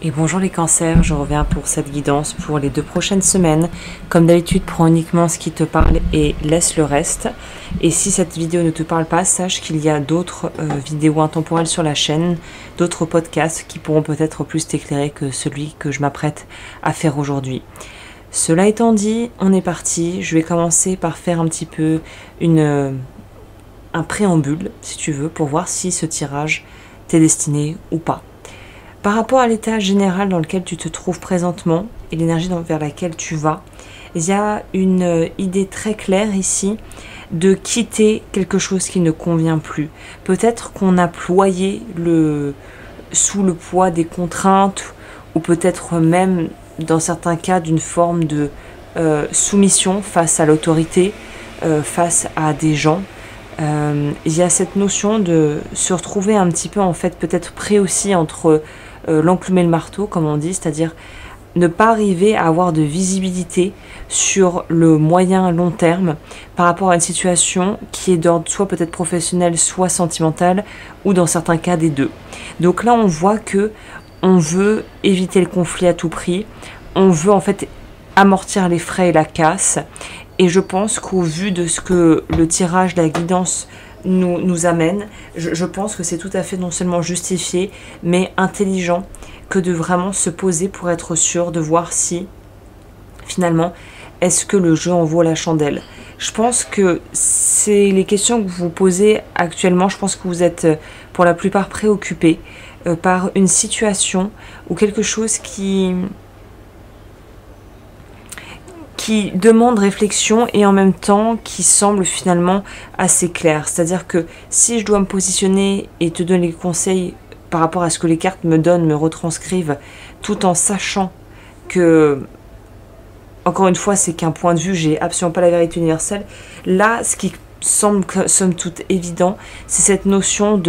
Et bonjour les cancers, je reviens pour cette guidance pour les 2 prochaines semaines. Comme d'habitude, prends uniquement ce qui te parle et laisse le reste. Et si cette vidéo ne te parle pas, sache qu'il y a d'autres vidéos intemporelles sur la chaîne, d'autres podcasts qui pourront peut-être plus t'éclairer que celui que je m'apprête à faire aujourd'hui. Cela étant dit, on est parti. Je vais commencer par faire un petit peu un préambule, si tu veux, pour voir si ce tirage t'est destiné ou pas. Par rapport à l'état général dans lequel tu te trouves présentement et l'énergie vers laquelle tu vas, il y a une idée très claire ici de quitter quelque chose qui ne convient plus. Peut-être qu'on a ployé sous le poids des contraintes ou peut-être même dans certains cas d'une forme de soumission face à l'autorité, face à des gens. Il y a cette notion de se retrouver un petit peu en fait peut-être pris aussi entre l'enclume et le marteau, comme on dit, c'est-à-dire ne pas arriver à avoir de visibilité sur le moyen long terme par rapport à une situation qui est d'ordre soit peut-être professionnel, soit sentimental, ou dans certains cas des deux. Donc là, on voit que on veut éviter le conflit à tout prix, on veut en fait amortir les frais et la casse, et je pense qu'au vu de ce que le tirage, la guidance nous amène, je pense que c'est tout à fait non seulement justifié, mais intelligent que de vraiment se poser pour être sûr de voir si, finalement, est-ce que le jeu en vaut la chandelle. Je pense que c'est les questions que vous vous posez actuellement, je pense que vous êtes pour la plupart préoccupés par une situation ou quelque chose qui demande réflexion et en même temps qui semble finalement assez clair. C'est-à-dire que si je dois me positionner et te donner les conseils par rapport à ce que les cartes me donnent, me retranscrivent, tout en sachant que, encore une fois, c'est qu'un point de vue, j'ai absolument pas la vérité universelle. Là, ce qui semble somme toute évident, c'est cette notion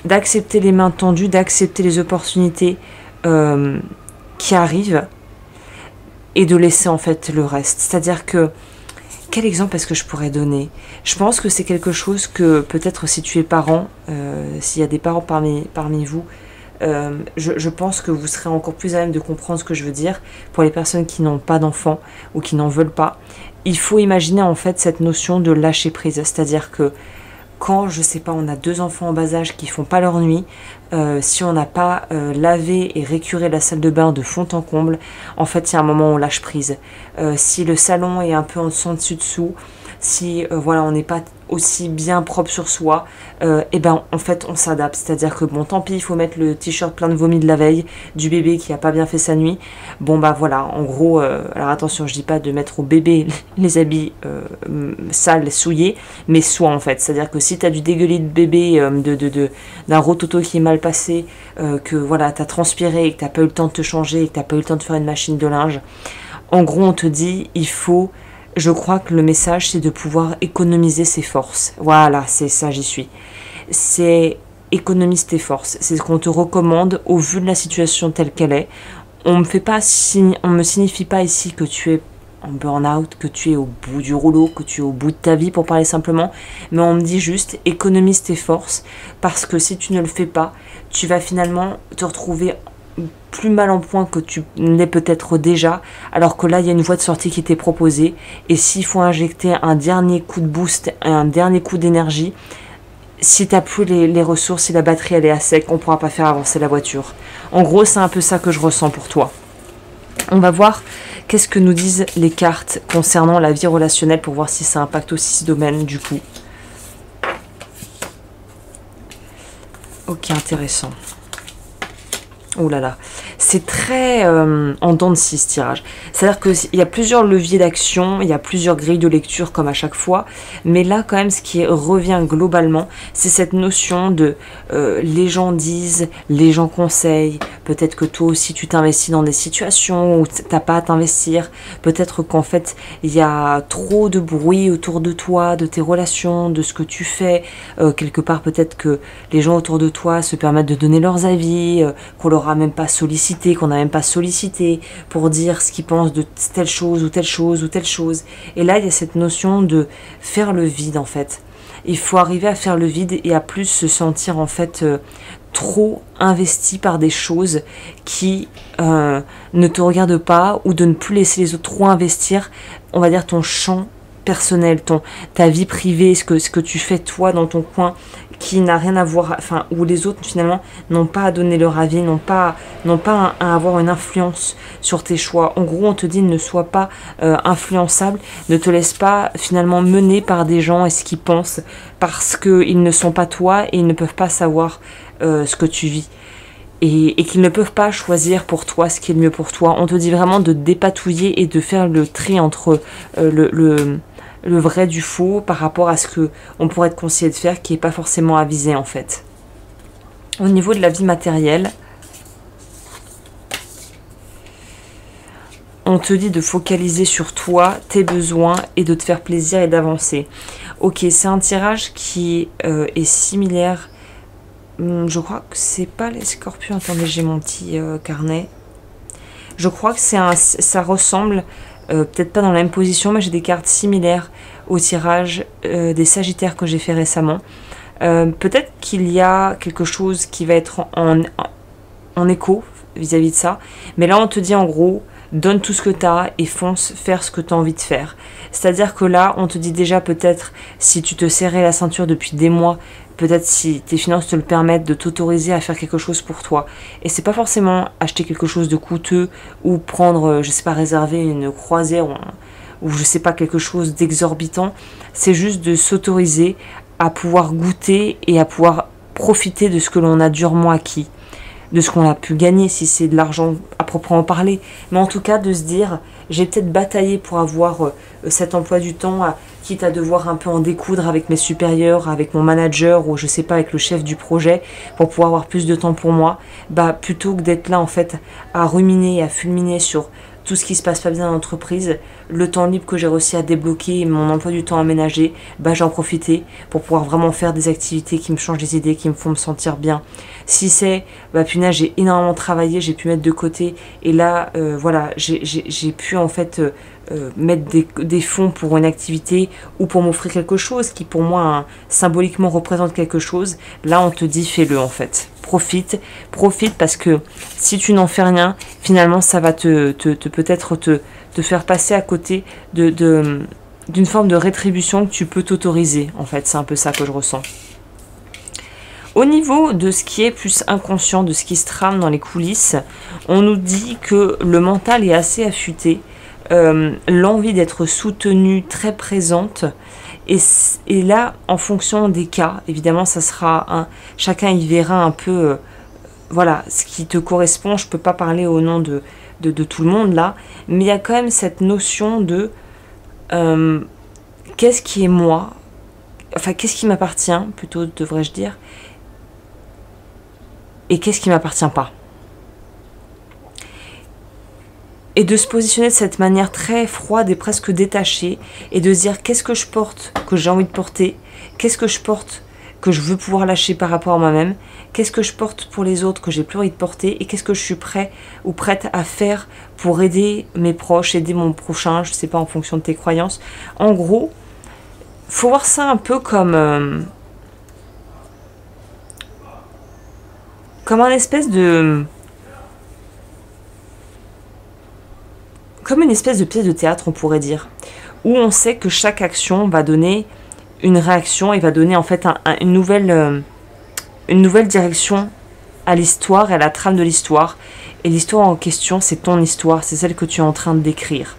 d'accepter les mains tendues, d'accepter les opportunités qui arrivent, et de laisser en fait le reste. C'est-à-dire que, quel exemple est-ce que je pourrais donner? Je pense que c'est quelque chose que peut-être si tu es parent, s'il y a des parents parmi vous, je pense que vous serez encore plus à même de comprendre ce que je veux dire. Pour les personnes qui n'ont pas d'enfants ou qui n'en veulent pas, il faut imaginer en fait cette notion de lâcher prise. C'est-à-dire que quand, je sais pas, on a 2 enfants en bas âge qui font pas leur nuit, si on n'a pas lavé et récuré la salle de bain de fond en comble, en fait, il y a un moment où on lâche prise. Si le salon est un peu en dessous, si voilà, on n'est pas aussi bien propre sur soi, et ben en fait on s'adapte, c'est-à-dire que bon, tant pis, il faut mettre le t-shirt plein de vomi de la veille du bébé qui a pas bien fait sa nuit. Bon bah voilà, en gros, alors attention, je dis pas de mettre au bébé les habits sales, souillés, mais soit en fait, c'est-à-dire que si tu as du dégueulis de bébé, d'un rototo qui est mal passé, que voilà, t'as transpiré et que t'as pas eu le temps de te changer et que t'as pas eu le temps de faire une machine de linge, en gros on te dit, il faut... Je crois que le message, c'est de pouvoir économiser ses forces. Voilà, c'est ça, j'y suis. C'est économise tes forces. C'est ce qu'on te recommande au vu de la situation telle qu'elle est. On me signifie pas ici que tu es en burn-out, que tu es au bout du rouleau, que tu es au bout de ta vie pour parler simplement. Mais on me dit juste économise tes forces parce que si tu ne le fais pas, tu vas finalement te retrouver plus mal en point que tu l'es peut-être déjà, alors que là il y a une voie de sortie qui t'est proposée, et s'il faut injecter un dernier coup de boost, un dernier coup d'énergie, si t'as plus les ressources, si la batterie elle est à sec, on pourra pas faire avancer la voiture. En gros, c'est un peu ça que je ressens pour toi. On va voir qu'est-ce que nous disent les cartes concernant la vie relationnelle pour voir si ça impacte aussi ce domaine du coup. Ok, intéressant. Oh là là, c'est très en dents de scie ce tirage. C'est-à-dire qu'il y a plusieurs leviers d'action, il y a plusieurs grilles de lecture comme à chaque fois, mais là quand même ce qui revient globalement, c'est cette notion de les gens disent, les gens conseillent, peut-être que toi aussi tu t'investis dans des situations où tu n'as pas à t'investir, peut-être qu'en fait il y a trop de bruit autour de toi, de tes relations, de ce que tu fais, quelque part peut-être que les gens autour de toi se permettent de donner leurs avis, qu'on leur a même pas sollicité, qu'on n'a même pas sollicité pour dire ce qu'ils pensent de telle chose ou telle chose ou telle chose. Et là, il y a cette notion de faire le vide en fait. Il faut arriver à faire le vide et à plus se sentir en fait trop investi par des choses qui ne te regardent pas, ou de ne plus laisser les autres trop investir, on va dire, ton champ personnel, ta vie privée, ce que tu fais toi dans ton coin, qui n'a rien à voir, enfin, où les autres finalement n'ont pas à donner leur avis, n'ont pas à avoir une influence sur tes choix. En gros, on te dit ne sois pas influençable, ne te laisse pas finalement mener par des gens et ce qu'ils pensent, parce qu'ils ne sont pas toi et ils ne peuvent pas savoir ce que tu vis. Et qu'ils ne peuvent pas choisir pour toi ce qui est le mieux pour toi. On te dit vraiment de dépatouiller et de faire le tri entre le vrai du faux par rapport à ce que on pourrait te conseiller de faire, qui n'est pas forcément avisé en fait. Au niveau de la vie matérielle, on te dit de focaliser sur toi, tes besoins et de te faire plaisir et d'avancer. Ok, c'est un tirage qui est similaire. Je crois que c'est pas les scorpions. Attendez, j'ai mon petit carnet. Je crois que ça ressemble, peut-être pas dans la même position, mais j'ai des cartes similaires au tirage des sagittaires que j'ai fait récemment. Peut-être qu'il y a quelque chose qui va être en écho vis-à-vis de ça. Mais là, on te dit en gros, donne tout ce que tu as et fonce faire ce que tu as envie de faire. C'est-à-dire que là, on te dit déjà peut-être, si tu te serrais la ceinture depuis des mois, peut-être si tes finances te le permettent, de t'autoriser à faire quelque chose pour toi. Et c'est pas forcément acheter quelque chose de coûteux ou prendre, je sais pas, réserver une croisière ou je sais pas, quelque chose d'exorbitant. C'est juste de s'autoriser à pouvoir goûter et à pouvoir profiter de ce que l'on a durement acquis, de ce qu'on a pu gagner, si c'est de l'argent à proprement parler. Mais en tout cas, de se dire, j'ai peut-être bataillé pour avoir cet emploi du temps, quitte à devoir un peu en découdre avec mes supérieurs, avec mon manager, ou je sais pas, avec le chef du projet, pour pouvoir avoir plus de temps pour moi, bah plutôt que d'être là en fait à ruminer et à fulminer sur tout ce qui se passe pas bien dans l'entreprise, le temps libre que j'ai réussi à débloquer, mon emploi du temps aménagé, bah j'en profitais pour pouvoir vraiment faire des activités qui me changent les idées, qui me font me sentir bien. Si c'est, bah punaise, j'ai énormément travaillé, j'ai pu mettre de côté, et là, voilà, j'ai pu en fait mettre des fonds pour une activité ou pour m'offrir quelque chose qui pour moi symboliquement représente quelque chose. Là, on te dit fais-le en fait. Profite parce que si tu n'en fais rien, finalement ça va peut-être te faire passer à côté d'une forme de rétribution que tu peux t'autoriser. En fait, c'est un peu ça que je ressens. Au niveau de ce qui est plus inconscient, de ce qui se trame dans les coulisses, on nous dit que le mental est assez affûté, l'envie d'être soutenu très présente. Et là, en fonction des cas, évidemment, ça sera chacun y verra un peu, voilà, ce qui te correspond. Je peux pas parler au nom de tout le monde là, mais il y a quand même cette notion de qu'est-ce qui est moi, enfin qu'est-ce qui m'appartient, plutôt devrais-je dire, et qu'est-ce qui m'appartient pas. Et de se positionner de cette manière très froide et presque détachée, et de se dire qu'est-ce que je porte, que j'ai envie de porter, qu'est-ce que je porte, que je veux pouvoir lâcher par rapport à moi-même, qu'est-ce que je porte pour les autres, que j'ai plus envie de porter, et qu'est-ce que je suis prêt ou prête à faire pour aider mes proches, aider mon prochain, je sais pas, en fonction de tes croyances. En gros, faut voir ça un peu comme un espèce de... comme une espèce de pièce de théâtre, on pourrait dire, où on sait que chaque action va donner une réaction et va donner en fait une nouvelle direction à l'histoire et à la trame de l'histoire. Et l'histoire en question, c'est ton histoire, c'est celle que tu es en train de décrire.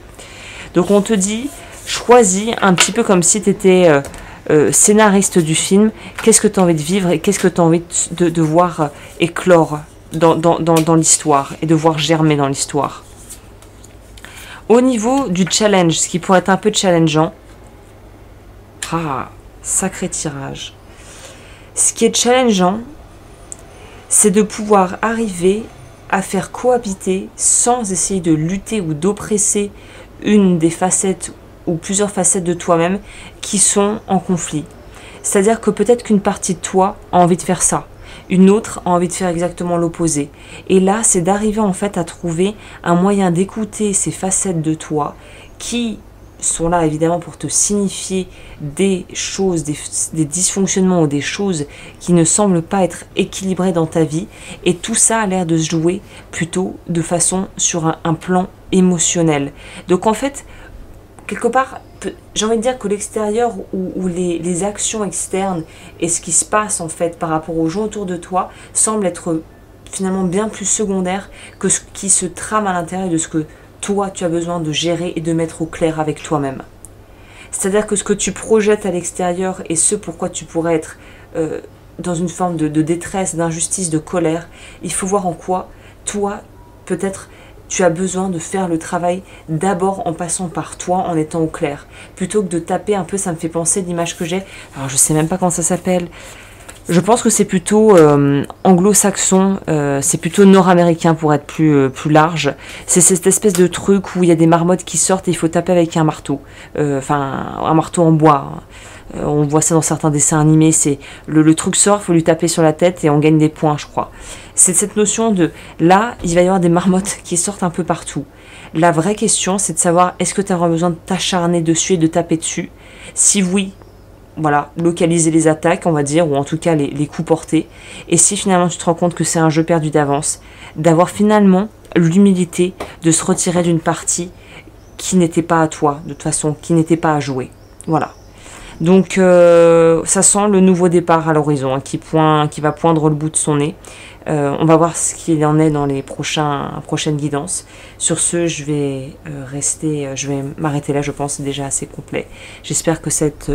Donc on te dit, choisis un petit peu comme si tu étais scénariste du film, qu'est-ce que tu as envie de vivre et qu'est-ce que tu as envie de voir éclore dans l'histoire et de voir germer dans l'histoire. Au niveau du challenge, ce qui pourrait être un peu challengeant, sacré tirage. Ce qui est challengeant, c'est de pouvoir arriver à faire cohabiter sans essayer de lutter ou d'oppresser une des facettes ou plusieurs facettes de toi-même qui sont en conflit. C'est-à-dire que peut-être qu'une partie de toi a envie de faire ça, une autre a envie de faire exactement l'opposé. Et là, c'est d'arriver en fait à trouver un moyen d'écouter ces facettes de toi qui sont là évidemment pour te signifier des choses, des dysfonctionnements ou des choses qui ne semblent pas être équilibrées dans ta vie. Et tout ça a l'air de se jouer plutôt de façon sur un plan émotionnel. Donc en fait, quelque part, j'ai envie de dire que l'extérieur ou les actions externes et ce qui se passe en fait par rapport aux gens autour de toi semble être finalement bien plus secondaire que ce qui se trame à l'intérieur de ce que toi tu as besoin de gérer et de mettre au clair avec toi-même. C'est-à-dire que ce que tu projettes à l'extérieur et ce pourquoi tu pourrais être dans une forme de détresse, d'injustice, de colère, il faut voir en quoi toi peut-être tu as besoin de faire le travail d'abord en passant par toi, en étant au clair. Plutôt que de taper un peu, ça me fait penser l'image que j'ai. Alors je sais même pas comment ça s'appelle. Je pense que c'est plutôt anglo-saxon, c'est plutôt nord-américain pour être plus large. C'est cette espèce de truc où il y a des marmottes qui sortent et il faut taper avec un marteau. Enfin, un marteau en bois. On voit ça dans certains dessins animés. C'est le truc sort, il faut lui taper sur la tête et on gagne des points, je crois. C'est cette notion de, là, il va y avoir des marmottes qui sortent un peu partout. La vraie question, c'est de savoir, est-ce que tu auras besoin de t'acharner dessus et de taper dessus? Si oui, voilà, localiser les attaques, on va dire, ou en tout cas les coups portés. Et si finalement tu te rends compte que c'est un jeu perdu d'avance, d'avoir finalement l'humilité de se retirer d'une partie qui n'était pas à toi, de toute façon, qui n'était pas à jouer. Voilà. Donc ça sent le nouveau départ à l'horizon, hein, qui va poindre le bout de son nez. On va voir ce qu'il en est dans les prochaines guidances. Sur ce, je vais m'arrêter là, je pense, c'est déjà assez complet. J'espère que cette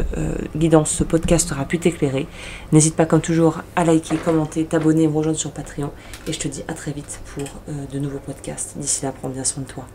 guidance, ce podcast aura pu t'éclairer. N'hésite pas comme toujours à liker, commenter, t'abonner, me rejoindre sur Patreon. Et je te dis à très vite pour de nouveaux podcasts. D'ici là, prends bien soin de toi.